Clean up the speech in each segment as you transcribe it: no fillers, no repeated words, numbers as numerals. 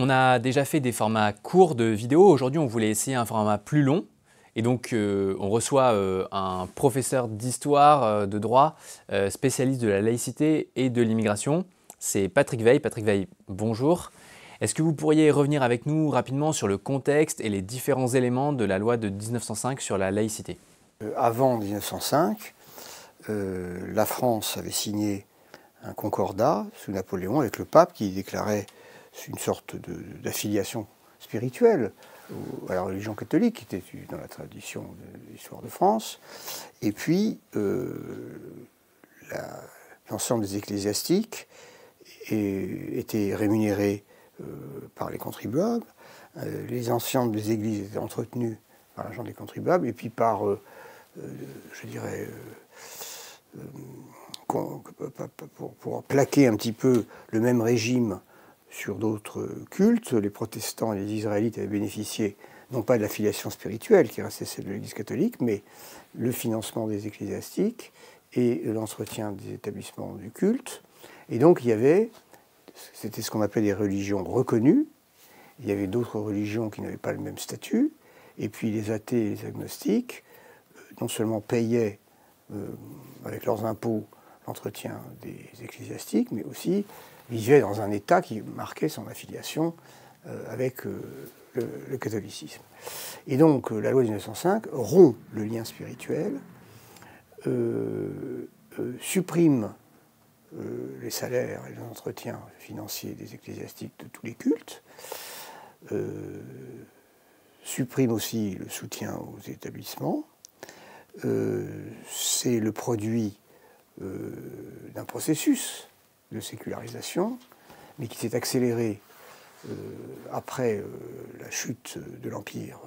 On a déjà fait des formats courts de vidéos. Aujourd'hui, on voulait essayer un format plus long. Et donc, on reçoit un professeur d'histoire, de droit, spécialiste de la laïcité et de l'immigration. C'est Patrick Veil. Patrick Veil, bonjour. Est-ce que vous pourriez revenir avec nous rapidement sur le contexte et les différents éléments de la loi de 1905 sur la laïcité? Avant 1905, la France avait signé un concordat sous Napoléon avec le pape qui déclarait une sorte d'affiliation spirituelle à la religion catholique, qui était dans la tradition de l'histoire de France. Et puis, l'ensemble des ecclésiastiques étaient rémunérés par les contribuables. Les ensembles des églises étaient entretenus par l'argent des contribuables et puis par, je dirais, pour plaquer un petit peu le même régime sur d'autres cultes, les protestants et les israélites avaient bénéficié non pas de la filiation spirituelle qui restait celle de l'Église catholique, mais le financement des ecclésiastiques et l'entretien des établissements du culte. Et donc il y avait, c'était ce qu'on appelait des religions reconnues, il y avait d'autres religions qui n'avaient pas le même statut, et puis les athées et les agnostiques non seulement payaient avec leurs impôts l'entretien des ecclésiastiques, mais aussi vivaient dans un État qui marquait son affiliation avec le catholicisme. Et donc la loi de 1905 rompt le lien spirituel, supprime les salaires et l'entretien financier des ecclésiastiques de tous les cultes, supprime aussi le soutien aux établissements. C'est le produit d'un processus de sécularisation, mais qui s'est accéléré après la chute de l'Empire,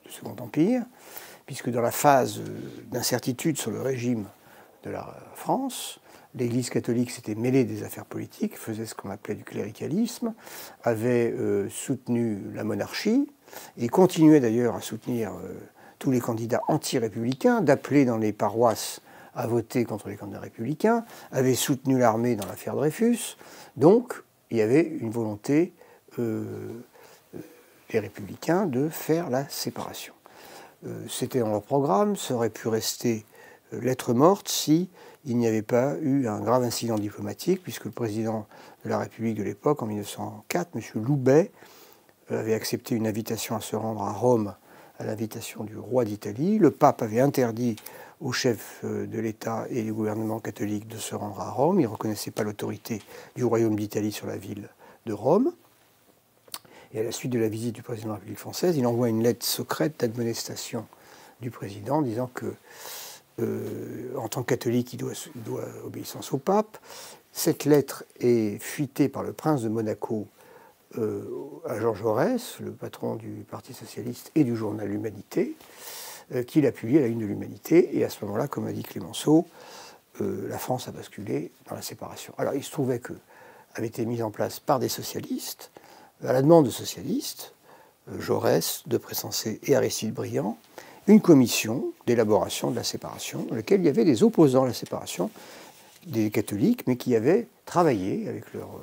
du Second Empire, puisque dans la phase d'incertitude sur le régime de la France, l'Église catholique s'était mêlée des affaires politiques, faisait ce qu'on appelait du cléricalisme, avait soutenu la monarchie, et continuait d'ailleurs à soutenir tous les candidats anti-républicains, d'appeler dans les paroisses à voter contre les candidats républicains, avait soutenu l'armée dans l'affaire Dreyfus. Donc, il y avait une volonté des républicains de faire la séparation. C'était dans leur programme, ça aurait pu rester lettre morte si il n'y avait pas eu un grave incident diplomatique, puisque le président de la République de l'époque, en 1904, M. Loubet, avait accepté une invitation à se rendre à Rome à l'invitation du roi d'Italie. Le pape avait interdit aux chefs de l'État et du gouvernement catholique de se rendre à Rome. Il ne reconnaissait pas l'autorité du royaume d'Italie sur la ville de Rome. Et à la suite de la visite du président de la République française, il envoie une lettre secrète d'admonestation du président disant que, en tant que catholique, il doit obéissance au pape. Cette lettre est fuitée par le prince de Monaco à Georges Jaurès, le patron du Parti socialiste et du journal L'Humanité, qui l'a publié à la une de L'Humanité. Et à ce moment-là, comme a dit Clémenceau, la France a basculé dans la séparation. Alors il se trouvait que avait été mise en place par des socialistes, à la demande de socialistes, Jaurès, Depré Sensé et Aristide Briand, une commission d'élaboration de la séparation, dans laquelle il y avait des opposants à la séparation, des catholiques, mais qui avaient travaillé avec leurs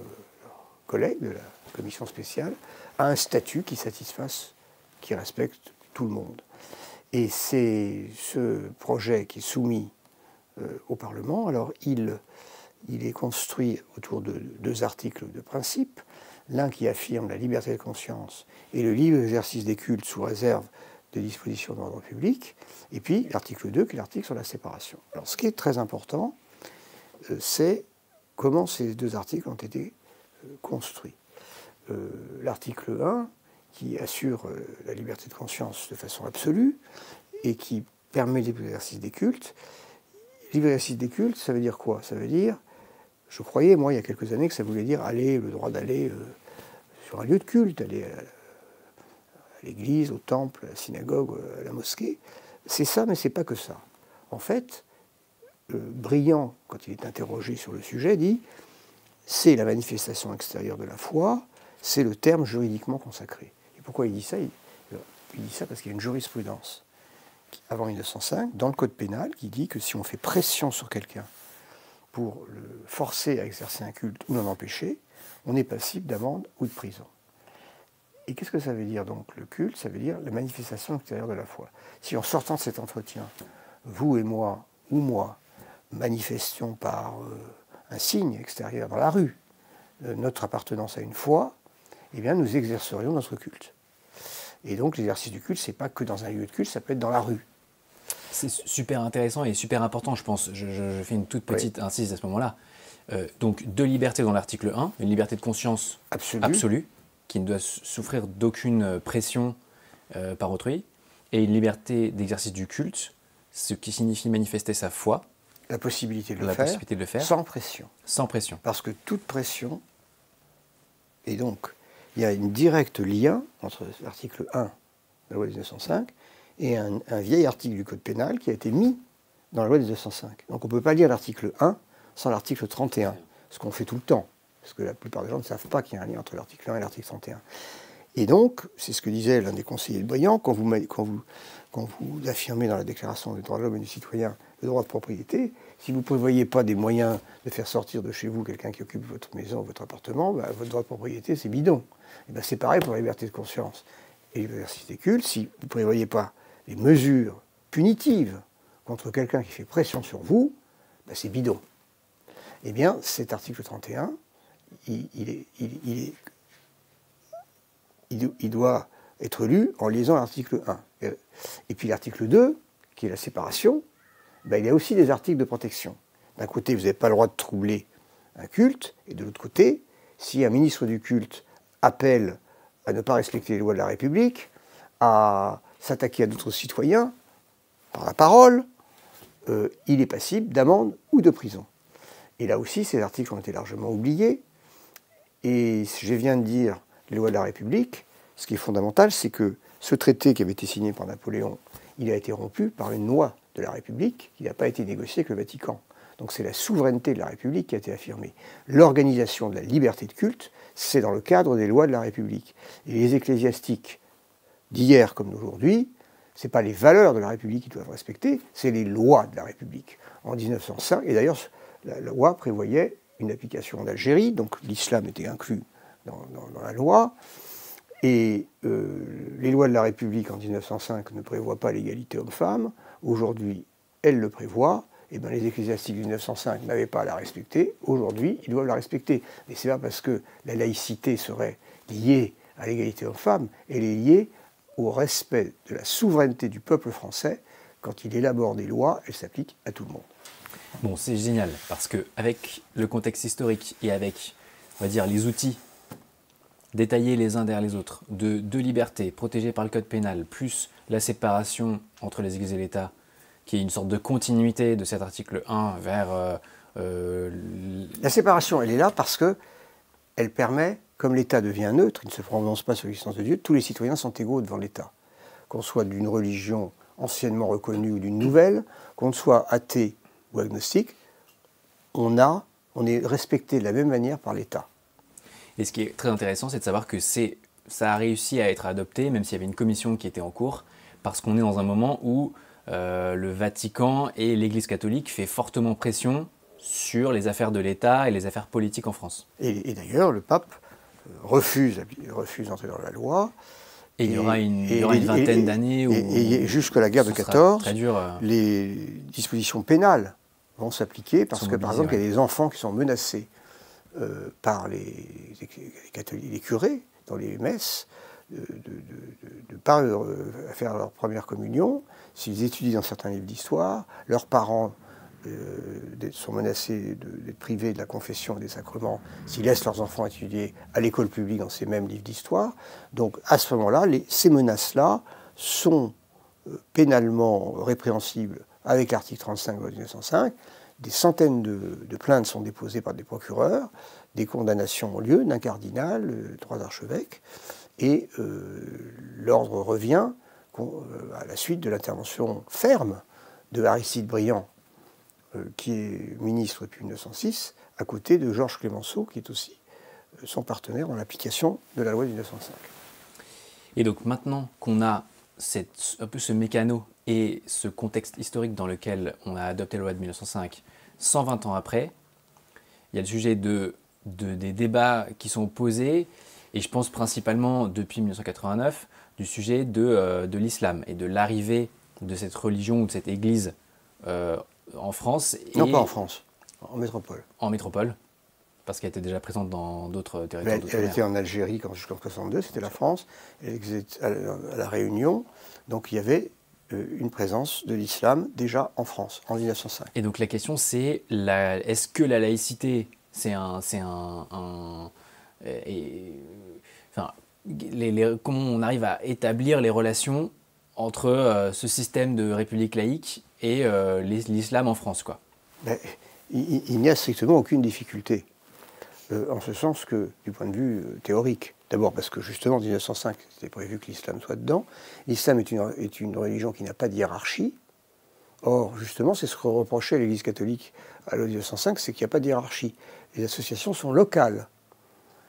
collègues de la commission spéciale à un statut qui satisfasse, qui respecte tout le monde. Et c'est ce projet qui est soumis au Parlement. Alors il est construit autour de deux articles de principe, l'un qui affirme la liberté de conscience et le libre exercice des cultes sous réserve de dispositions d'ordre public, et puis l'article 2 qui est l'article sur la séparation. Alors ce qui est très important, c'est comment ces deux articles ont été construits. L'article 1 qui assure la liberté de conscience de façon absolue et qui permet le libre exercice des cultes. Libre exercice des cultes, ça veut dire quoi? Ça veut dire, je croyais, moi, il y a quelques années, que ça voulait dire le droit d'aller sur un lieu de culte, aller à l'église, au temple, à la synagogue, à la mosquée. C'est ça, mais c'est pas que ça. En fait, Briand, quand il est interrogé sur le sujet, dit c'est la manifestation extérieure de la foi, c'est le terme juridiquement consacré. Et pourquoi il dit ça? Il dit ça parce qu'il y a une jurisprudence avant 1905 dans le code pénal qui dit que si on fait pression sur quelqu'un pour le forcer à exercer un culte ou l'en empêcher, on est passible d'amende ou de prison. Et qu'est-ce que ça veut dire donc le culte? Ça veut dire la manifestation extérieure de la foi. Si en sortant de cet entretien, vous et moi, ou moi, manifestions par un signe extérieur dans la rue notre appartenance à une foi, eh bien nous exercerions notre culte. Et donc l'exercice du culte, ce n'est pas que dans un lieu de culte, ça peut être dans la rue. C'est super intéressant et super important, je pense. Je fais une toute petite incise à ce moment-là. Donc, deux libertés dans l'article 1, une liberté de conscience absolue qui ne doit souffrir d'aucune pression par autrui, et une liberté d'exercice du culte, ce qui signifie manifester sa foi. La possibilité de le faire sans pression. Sans pression. Parce que toute pression, et donc il y a un direct lien entre l'article 1 de la loi de 1905 et un vieil article du Code pénal qui a été mis dans la loi de 1905. Donc on ne peut pas lire l'article 1 sans l'article 31, ce qu'on fait tout le temps, parce que la plupart des gens ne savent pas qu'il y a un lien entre l'article 1 et l'article 31. Et donc, c'est ce que disait l'un des conseillers de Briand, quand vous affirmez dans la Déclaration des droits de l'homme et du citoyen le droit de propriété, si vous ne prévoyez pas des moyens de faire sortir de chez vous quelqu'un qui occupe votre maison ou votre appartement, votre droit de propriété, c'est bidon. Et c'est pareil pour la liberté de conscience et l'exercice des cultes. Si vous ne prévoyez pas les mesures punitives contre quelqu'un qui fait pression sur vous, c'est bidon. Eh bien, cet article 31, il doit être lu en lisant l'article 1. Et puis l'article 2, qui est la séparation, il y a aussi des articles de protection. D'un côté, vous n'avez pas le droit de troubler un culte, et de l'autre côté, si un ministre du culte appelle à ne pas respecter les lois de la République, à s'attaquer à d'autres citoyens, par la parole, il est passible d'amende ou de prison. Et là aussi, ces articles ont été largement oubliés. Et je viens de dire les lois de la République. Ce qui est fondamental, c'est que ce traité qui avait été signé par Napoléon, il a été rompu par une loi de la République qui n'a pas été négociée avec le Vatican. Donc c'est la souveraineté de la République qui a été affirmée. L'organisation de la liberté de culte, c'est dans le cadre des lois de la République. Et les ecclésiastiques d'hier comme d'aujourd'hui, ce n'est pas les valeurs de la République qu'ils doivent respecter, c'est les lois de la République. En 1905, et d'ailleurs, la loi prévoyait une application en Algérie, donc l'islam était inclus dans la loi, et les lois de la République en 1905 ne prévoient pas l'égalité homme-femme, aujourd'hui elles le prévoient, et bien les ecclésiastiques de 1905 n'avaient pas à la respecter, aujourd'hui ils doivent la respecter. Mais ce n'est pas parce que la laïcité serait liée à l'égalité homme-femme, elle est liée au respect de la souveraineté du peuple français. Quand il élabore des lois, elles s'appliquent à tout le monde. Bon, c'est génial, parce qu'avec le contexte historique et avec, on va dire, les outils détaillés les uns derrière les autres, de deux libertés protégées par le code pénal, plus la séparation entre les Églises et l'État, qui est une sorte de continuité de cet article 1 vers... La séparation, elle est là parce qu'elle permet, comme l'État devient neutre, il ne se prononce pas sur l'existence de Dieu, tous les citoyens sont égaux devant l'État. Qu'on soit d'une religion anciennement reconnue ou d'une nouvelle, qu'on soit athée ou agnostique, on est respecté de la même manière par l'État. Et ce qui est très intéressant, c'est de savoir que ça a réussi à être adopté, même s'il y avait une commission qui était en cours, parce qu'on est dans un moment où le Vatican et l'Église catholique fait fortement pression sur les affaires de l'État et les affaires politiques en France. Et d'ailleurs, le pape refuse d'entrer dans la loi. Et il y aura une vingtaine d'années où... Et jusqu'à la guerre de 14, les dispositions pénales vont s'appliquer parce que, par exemple, il y a des enfants qui sont menacés par les curés dans les messes de ne pas faire leur première communion. S'ils étudient dans certains livres d'histoire, leurs parents sont menacés d'être privés de la confession et des sacrements s'ils laissent leurs enfants étudier à l'école publique dans ces mêmes livres d'histoire. Donc à ce moment-là, ces menaces-là sont pénalement répréhensibles avec l'article 35 de 1905. Des centaines de plaintes sont déposées par des procureurs, des condamnations ont lieu d'un cardinal, 3 archevêques, et l'ordre revient à la suite de l'intervention ferme de Aristide Briand, qui est ministre depuis 1906, à côté de Georges Clemenceau, qui est aussi son partenaire dans l'application de la loi de 1905. Et donc maintenant qu'on a un peu ce mécano et ce contexte historique dans lequel on a adopté la loi de 1905, 120 ans après, il y a le sujet des débats qui sont posés Et je pense principalement, depuis 1989, du sujet de l'islam et de l'arrivée de cette religion ou de cette église en France. Non, pas en France, en métropole. En métropole, parce qu'elle était déjà présente dans d'autres territoires d'outre-mer. Elle était en Algérie jusqu'en 1962, c'était la France. Elle était à la Réunion, donc il y avait une présence de l'islam déjà en France, en 1905. Et donc la question c'est, est-ce que la laïcité, comment on arrive à établir les relations entre ce système de république laïque et l'islam en France, quoi? Ben, il n'y a strictement aucune difficulté, en ce sens que, du point de vue théorique. D'abord parce que justement, en 1905, c'était prévu que l'islam soit dedans. L'islam est une religion qui n'a pas de hiérarchie. Or, justement, c'est ce que reprochait l'Église catholique à l'O 1905, c'est qu'il n'y a pas de hiérarchie. Les associations sont locales.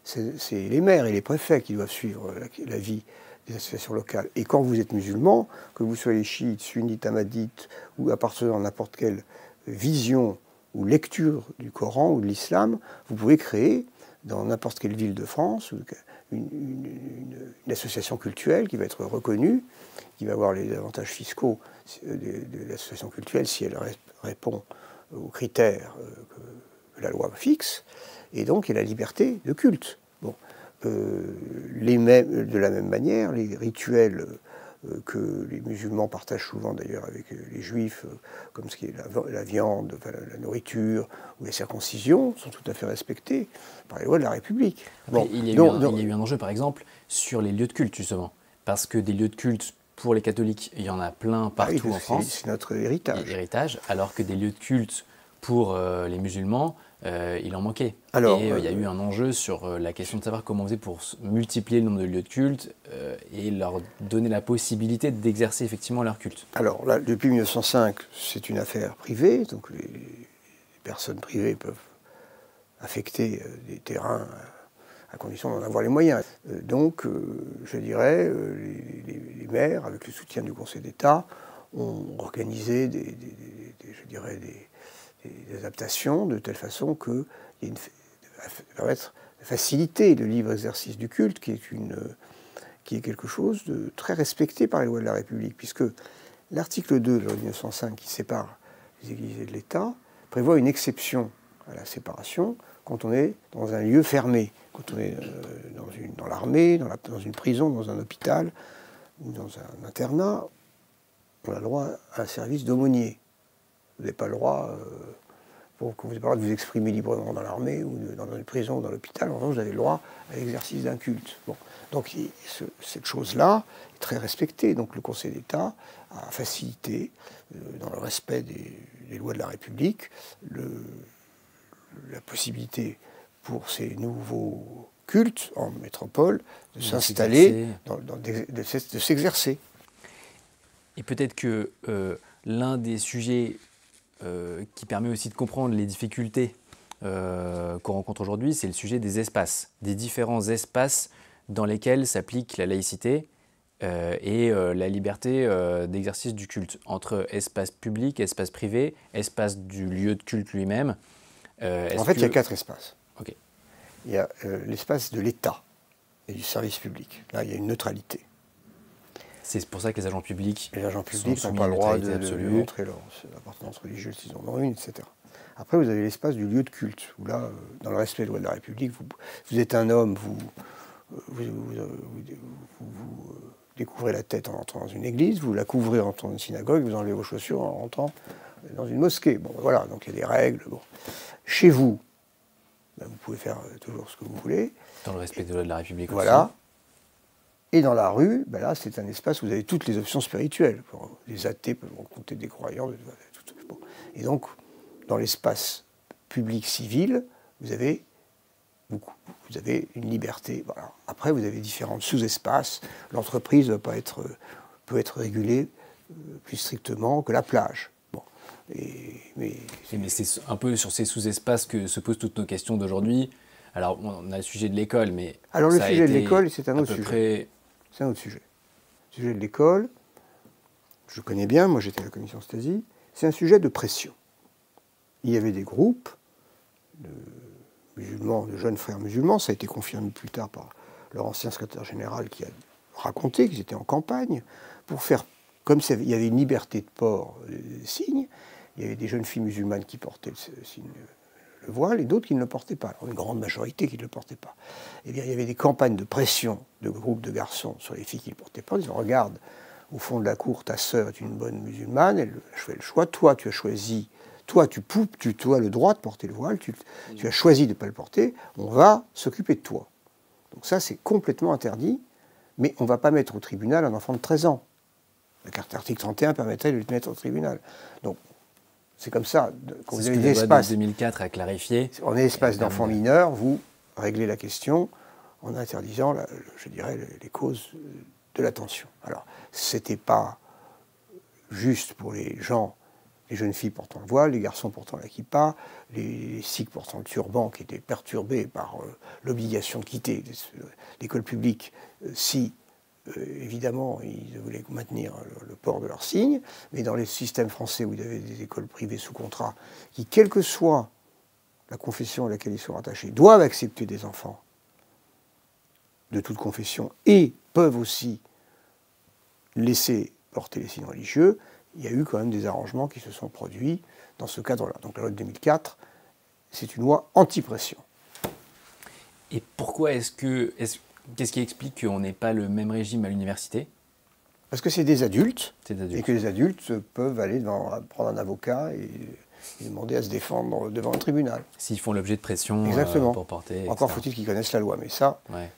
C'est les maires et les préfets qui doivent suivre la vie des associations locales. Et quand vous êtes musulman, que vous soyez chiite, sunnite, ahmadite, ou appartenant à n'importe quelle vision ou lecture du Coran ou de l'islam, vous pouvez créer, dans n'importe quelle ville de France, une association cultuelle qui va être reconnue, qui va avoir les avantages fiscaux de l'association cultuelle si elle répond aux critères que la loi fixe, et donc il y a la liberté de culte. Bon. De la même manière, les rituels que les musulmans partagent souvent d'ailleurs avec les juifs, comme ce qui est la viande, enfin, la nourriture ou les circoncisions, sont tout à fait respectés par les lois de la République. Bon, il y a eu un enjeu par exemple sur les lieux de culte justement, parce que des lieux de culte pour les catholiques, il y en a plein partout en France. C'est notre héritage. Alors que des lieux de culte pour les musulmans, il en manquait. Alors, et il y a eu un enjeu sur la question de savoir comment on faisait pour multiplier le nombre de lieux de culte et leur donner la possibilité d'exercer effectivement leur culte. Alors là, depuis 1905, c'est une affaire privée, donc les personnes privées peuvent affecter des terrains à condition d'en avoir les moyens. Donc, je dirais, les maires, avec le soutien du Conseil d'État, ont organisé des adaptations de telle façon qu'il y ait permettre de faciliter le libre exercice du culte, qui est quelque chose de très respecté par les lois de la République, puisque l'article 2 de la loi de 1905, qui sépare les églises et de l'État, prévoit une exception à la séparation quand on est dans un lieu fermé, quand on est dans l'armée, dans une prison, dans un hôpital ou dans un internat. On a le droit à un service d'aumônier. Vous n'avez pas le droit, vous n'avez pas le droit de vous exprimer librement dans l'armée ou dans une prison ou dans l'hôpital. En revanche, vous avez le droit à l'exercice d'un culte. Bon. Donc cette chose-là est très respectée. Donc le Conseil d'État a facilité, dans le respect des lois de la République, la possibilité pour ces nouveaux cultes en métropole de s'installer, de s'exercer. Et peut-être que l'un des sujets qui permet aussi de comprendre les difficultés qu'on rencontre aujourd'hui, c'est le sujet des espaces, des différents espaces dans lesquels s'applique la laïcité et la liberté d'exercice du culte, entre espace public, espace privé, espace du lieu de culte lui-même. En fait, il y a 4 espaces. Okay. Il y a l'espace de l'État et du service public. Là, il y a une neutralité. C'est pour ça que les agents publics n'ont pas le droit de montrer leur appartenance religieuse s'ils en ont une, etc. Après, vous avez l'espace du lieu de culte, où là, dans le respect des lois de la République, vous êtes un homme, vous découvrez la tête en entrant dans une église, vous la couvrez en entrant dans une synagogue, vous enlevez vos chaussures en rentrant dans une mosquée. Bon, voilà, donc il y a des règles. Bon. Chez vous, ben, vous pouvez faire toujours ce que vous voulez. Dans le respect des lois de la République voilà. Aussi. Et dans la rue, ben là, c'est un espace où vous avez toutes les options spirituelles. Les athées peuvent rencontrer des croyants. Bon. Et donc, dans l'espace public civil, vous avez une liberté. Voilà. Après, vous avez différents sous-espaces. L'entreprise peut être régulée plus strictement que la plage. Bon. Mais c'est un peu sur ces sous-espaces que se posent toutes nos questions d'aujourd'hui. Alors, on a le sujet de l'école, mais... Alors, le sujet de l'école, c'est un autre sujet. C'est un autre sujet. Le sujet de l'école, je connais bien, moi j'étais à la commission Stasi, c'est un sujet de pression. Il y avait des groupes de musulmans, de jeunes frères musulmans, ça a été confirmé plus tard par leur ancien secrétaire général qui a raconté qu'ils étaient en campagne pour faire, comme il y avait une liberté de port des signes, il y avait des jeunes filles musulmanes qui portaient le voile et d'autres qui ne le portaient pas. Alors, une grande majorité qui ne le portait pas. Eh bien, il y avait des campagnes de pression de groupes de garçons sur les filles qui ne le portaient pas, en disant, regarde, au fond de la cour, ta sœur est une bonne musulmane, elle fait le choix, toi tu as choisi, toi tu as le droit de porter le voile, tu as choisi de ne pas le porter, on va s'occuper de toi. Donc ça c'est complètement interdit, mais on ne va pas mettre au tribunal un enfant de 13 ans. L'article 31 permettrait de le mettre au tribunal. Donc c'est comme ça, quand vous avez des espaces... 2004 a clarifié. On est espace d'enfants mineurs, vous réglez la question en interdisant, je dirais, les causes de l'attention. Alors, ce n'était pas juste pour les gens, les jeunes filles portant le voile, les garçons portant la kippa, les sikhs portant le turban qui étaient perturbés par l'obligation de quitter l'école publique si, évidemment, ils voulaient maintenir le port de leur signe. Mais dans les systèmes français où il y avait des écoles privées sous contrat qui, quelle que soit la confession à laquelle ils sont rattachés, doivent accepter des enfants de toute confession et peuvent aussi laisser porter les signes religieux, il y a eu quand même des arrangements qui se sont produits dans ce cadre-là. Donc la loi de 2004, c'est une loi anti-pression. Et pourquoi qu'est-ce qui explique qu'on n'ait pas le même régime à l'université? Parce que c'est des adultes, et que les adultes peuvent aller prendre un avocat et demander à se défendre devant un tribunal. S'ils font l'objet de pression pour porter... Encore faut-il qu'ils connaissent la loi, mais ça, mais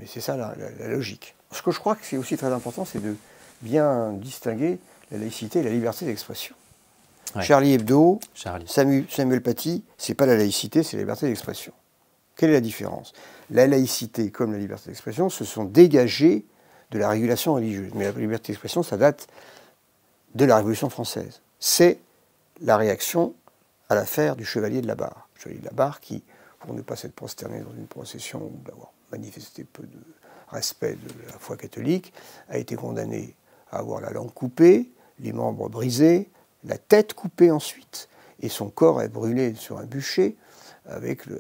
c'est ça la logique. Ce que je crois que c'est aussi très important, c'est de bien distinguer la laïcité et la liberté d'expression. Ouais. Charlie Hebdo, Samuel Paty, c'est pas la laïcité, c'est la liberté d'expression. Quelle est la différence? La laïcité comme la liberté d'expression se sont dégagées de la régulation religieuse. Mais la liberté d'expression, ça date de la Révolution française. C'est la réaction à l'affaire du chevalier de la Barre. Le chevalier de la Barre qui, pour ne pas s'être prosterné dans une procession ou d'avoir manifesté peu de respect de la foi catholique, a été condamné à avoir la langue coupée, les membres brisés, la tête coupée ensuite, et son corps est brûlé sur un bûcher,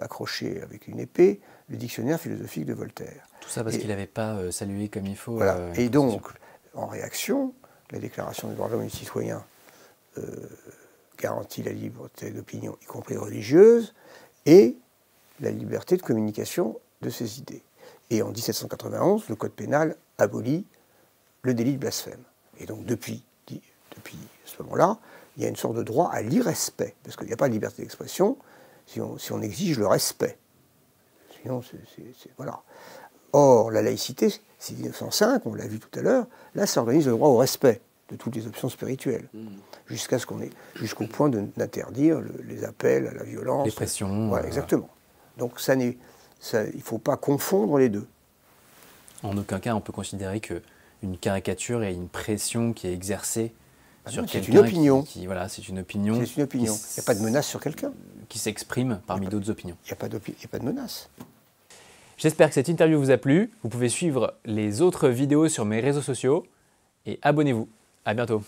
accroché avec une épée, le dictionnaire philosophique de Voltaire. Tout ça parce qu'il n'avait pas salué comme il faut. Voilà. Et donc, en réaction, la Déclaration des droits de l'homme et du citoyen garantit la liberté d'opinion, y compris religieuse, et la liberté de communication de ses idées. Et en 1791, le Code pénal abolit le délit de blasphème. Et donc, depuis ce moment-là, il y a une sorte de droit à l'irrespect, parce qu'il n'y a pas de liberté d'expression si on exige le respect. Sinon, voilà. Or, la laïcité, c'est 1905, on l'a vu tout à l'heure, là, ça organise le droit au respect de toutes les options spirituelles, jusqu'au point d'interdire les appels à la violence. Les pressions. Voilà, exactement. Donc, il ne faut pas confondre les deux. En aucun cas, on peut considérer qu'une caricature est une pression qui est exercée sur quelqu'un. C'est une opinion. Voilà, c'est une opinion. C'est une opinion. Il n'y a pas de menace sur quelqu'un. Qui s'exprime parmi d'autres opinions. Il n'y a pas de menace. J'espère que cette interview vous a plu. Vous pouvez suivre les autres vidéos sur mes réseaux sociaux et abonnez-vous. À bientôt.